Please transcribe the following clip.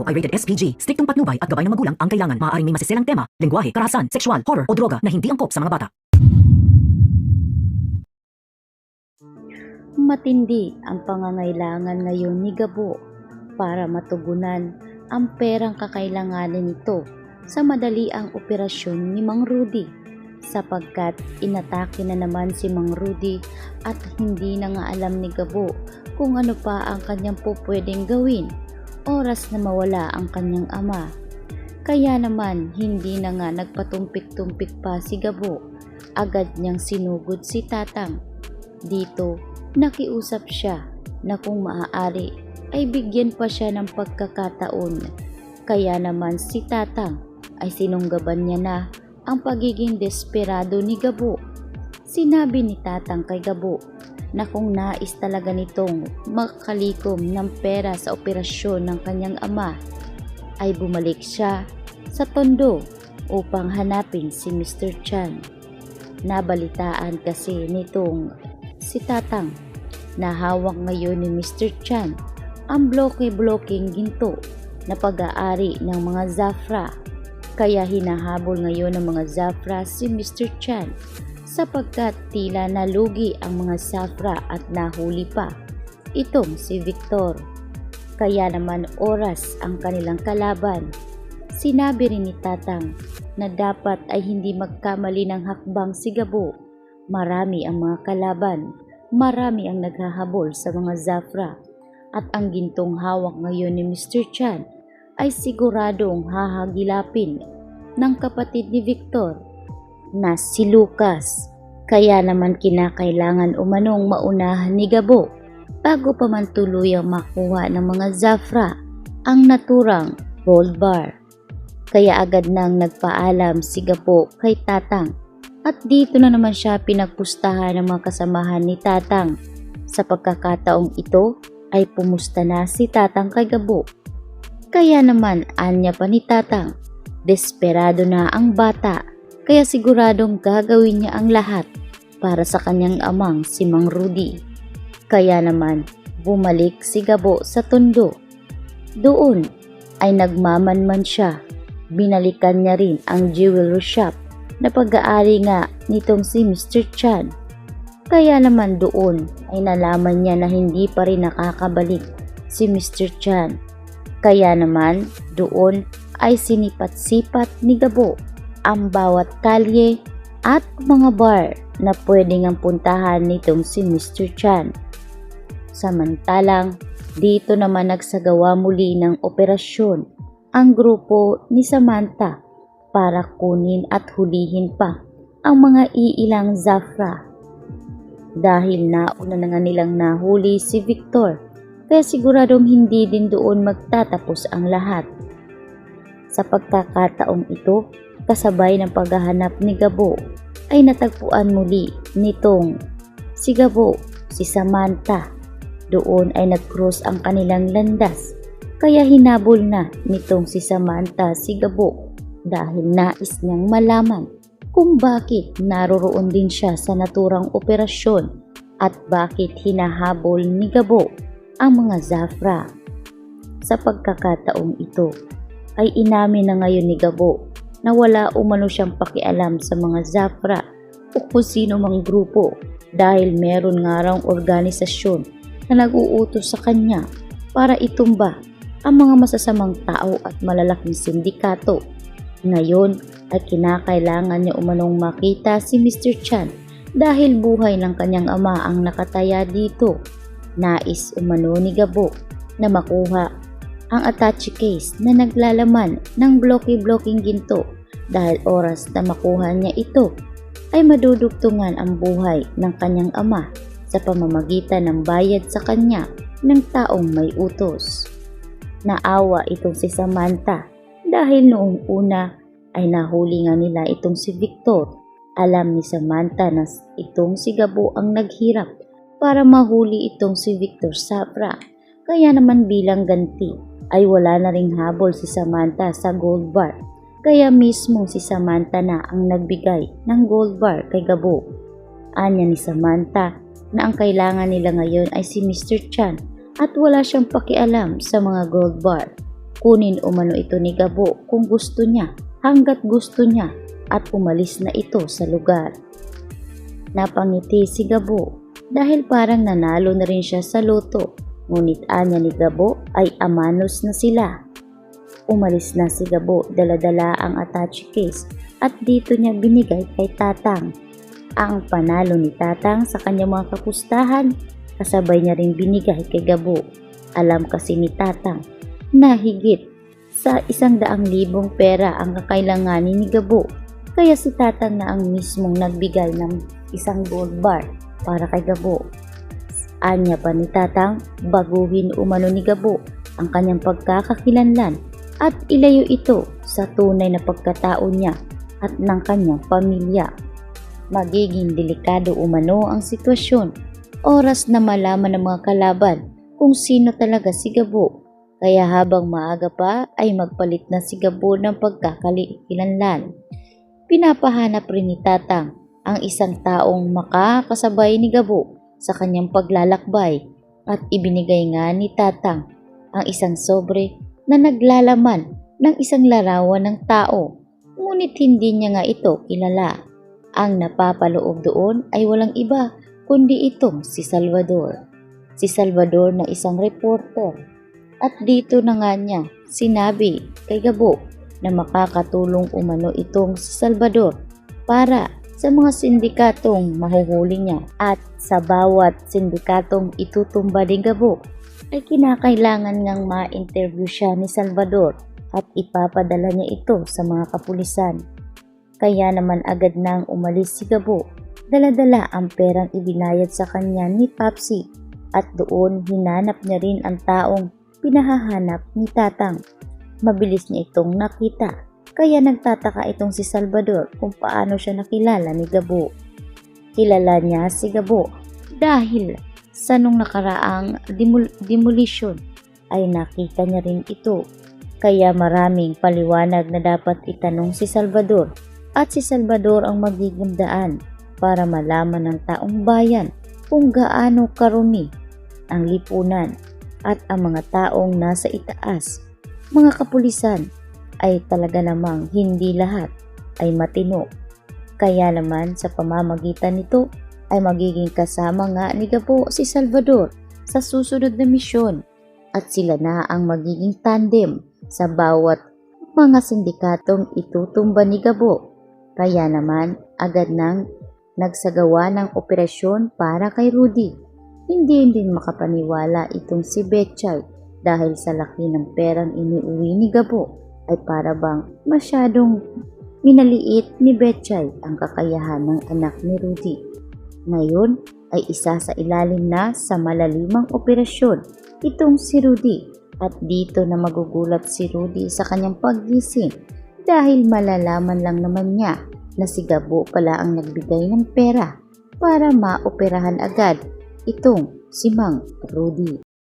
ay rated SPG. Striktong patnubay at gabay ng magulang ang kailangan. Maaaring may masiselang tema, lengguwahe, karahasan, sexual, horror o droga na hindi angkop sa mga bata. Matindi ang pangangailangan ngayon ni Gabo para matugunan ang perang kakailanganin nito sa madaliang operasyon ni Mang Rudy, sapagkat inatake na naman si Mang Rudy at hindi na nga alam ni Gabo kung ano pa ang kanyang pupwedeng gawin oras na mawala ang kanyang ama. Kaya naman hindi na nga nagpatumpik-tumpik pa si Gabo, agad niyang sinugod si Tatang. Dito nakiusap siya na kung maaari ay bigyan pa siya ng pagkakataon. Kaya naman si Tatang ay sinunggaban niya na ang pagiging desperado ni Gabo. Sinabi ni Tatang kay Gabo na kung nais talaga nitong makalikom ng pera sa operasyon ng kanyang ama, ay bumalik siya sa Tondo upang hanapin si Mr. Chan. Nabalitaan kasi nitong si Tatang na hawak ngayon ni Mr. Chan ang bloke-blokeng ginto na pag-aari ng mga Zafra. Kaya hinahabol ngayon ng mga Zafra si Mr. Chan sapagkat tila nalugi ang mga Zafra at nahuli pa itong si Victor. Kaya naman oras ang kanilang kalaban. Sinabi rin ni Tatang na dapat ay hindi magkamali ng hakbang si Gabo. Marami ang mga kalaban, marami ang naghahabol sa mga Zafra, at ang gintong hawak ngayon ni Mr. Chan ay siguradong hahagilapin ng kapatid ni Victor na si Lucas. Kaya naman kinakailangan umanong maunahan ni Gabo bago pa man tuluyang makuha ng mga Zafra ang naturang gold bar. Kaya agad nang nagpaalam si Gabo kay Tatang at dito na naman siya pinagpustahan ng mga kasamahan ni Tatang. Sa pagkakataong ito ay pumusta na si Tatang kay Gabo. Kaya naman anya pa ni Tatang, desperado na ang bata, kaya siguradong gagawin niya ang lahat para sa kanyang amang si Mang Rudy. Kaya naman bumalik si Gabo sa Tondo. Doon ay nagmamanman siya. Binalikan niya rin ang jewelry shop na pag-aari nga nitong si Mr. Chan. Kaya naman doon ay nalaman niya na hindi pa rin nakakabalik si Mr. Chan. Kaya naman doon ay sinipat-sipat ni Gabo ang bawat kalye at mga bar na pwedeng ang puntahan nitong si Mr. Chan. Samantalang dito naman nagsagawa muli ng operasyon ang grupo ni Samantha para kunin at hulihin pa ang mga iilang Zafra. Dahil nauna na nga nilang nahuli si Victor, kaya siguradong hindi din doon magtatapos ang lahat. Sa pagkakataong ito, kasabay ng paghahanap ni Gabo, ay natagpuan muli nitong si Gabo, si Samantha. Doon ay nag-cross ang kanilang landas, kaya hinabol na nitong si Samantha si Gabo dahil nais niyang malaman kung bakit naroroon din siya sa naturang operasyon at bakit hinahabol ni Gabo ang mga Zafra. Sa pagkakataong ito ay inamin na ngayon ni Gabo na wala umano siyang pakialam sa mga Zafra o kung sino mang grupo dahil meron nga raw organisasyon na nag-uutos sa kanya para itumba ang mga masasamang tao at malalaking sindikato. Ngayon ay kinakailangan niya umanong makita si Mr. Chan dahil buhay ng kanyang ama ang nakataya dito. Nais umano ni Gabo na makuha ang attache case na naglalaman ng bloke-blokeng ginto dahil oras na makuha niya ito ay madudugtungan ang buhay ng kanyang ama sa pamamagitan ng bayad sa kanya ng taong may utos. Naawa itong si Samantha dahil noong una ay nahuli nga nila itong si Victor. Alam ni Samantha na itong si Gabo ang naghirap para mahuli itong si Victor Zafra. Kaya naman bilang ganti ay wala na ring habol si Samantha sa gold bar. Kaya mismo si Samantha na ang nagbigay ng gold bar kay Gabo. Anya ni Samantha na ang kailangan nila ngayon ay si Mr. Chan at wala siyang pakialam sa mga gold bar. Kunin umano ito ni Gabo kung gusto niya, hanggat gusto niya, at umalis na ito sa lugar. Napangiti si Gabo dahil parang nanalo na rin siya sa loto, ngunit anya ni Gabo ay amanos na sila. Umalis na si Gabo, dala-dala ang attache case at dito niya binigay kay Tatang. Ang panalo ni Tatang sa kanyang mga kapustahan, kasabay niya rin binigay kay Gabo. Alam kasi ni Tatang na higit sa 100,000 pera ang kakailanganin ni Gabo, kaya si Tatang na ang mismong nagbigay ng isang gold bar para kay Gabo. Anya pa ni Tatang, baguhin umano ni Gabo ang kanyang pagkakakilanlan at ilayo ito sa tunay na pagkatao niya at ng kanyang pamilya. Magiging delikado umano ang sitwasyon, oras na malaman ng mga kalaban kung sino talaga si Gabo. Kaya habang maaga pa ay magpalit na si Gabo ng pagkakakilanlan. Pinapahanap rin ni Tatang ang isang taong makakasabay ni Gabo sa kanyang paglalakbay at ibinigay nga ni Tatang ang isang sobre na naglalaman ng isang larawan ng tao, ngunit hindi niya nga ito kilala. Ang napapaloob doon ay walang iba kundi itong si Salvador. Si Salvador na isang reporter, at dito na nga niya sinabi kay Gabo na makakatulong umano itong si Salvador para sa mga sindikatong mahuhuli niya, at sa bawat sindikatong itutumba ni Gabo ay kinakailangan ngang ma-interview siya ni Salvador at ipapadala niya ito sa mga kapulisan. Kaya naman agad nang umalis si Gabo, dala-dala ang perang ibinayad sa kanya ni Papsi, at doon hinanap niya rin ang taong pinahahanap ni Tatang. Mabilis niya itong nakita, kaya nagtataka itong si Salvador kung paano siya nakilala ni Gabo. Kilala niya si Gabo dahil sa nung nakaraang demolition ay nakita niya rin ito. Kaya maraming paliwanag na dapat itanong si Salvador, at si Salvador ang magiging daan para malaman ng taong bayan kung gaano karumi ang lipunan at ang mga taong nasa itaas. Mga kapulisan ay talaga namang hindi lahat ay matino. Kaya naman sa pamamagitan nito ay magiging kasama nga ni Gabo si Salvador sa susunod na misyon, at sila na ang magiging tandem sa bawat mga sindikatong itutumba ni Gabo. Kaya naman agad nang nagsagawa ng operasyon para kay Rudy. Hindi din makapaniwala itong si Betchay dahil sa laki ng perang iniuwi ni Gabo ay para bang masyadong minaliit ni Betchay ang kakayahan ng anak ni Rudy. Ngayon ay isa sa ilalim na sa malalimang operasyon itong si Rudy, at dito na magugulat si Rudy sa kanyang paggising dahil malalaman lang naman niya na si Gabo pala ang nagbigay ng pera para maoperahan agad itong si Mang Rudy.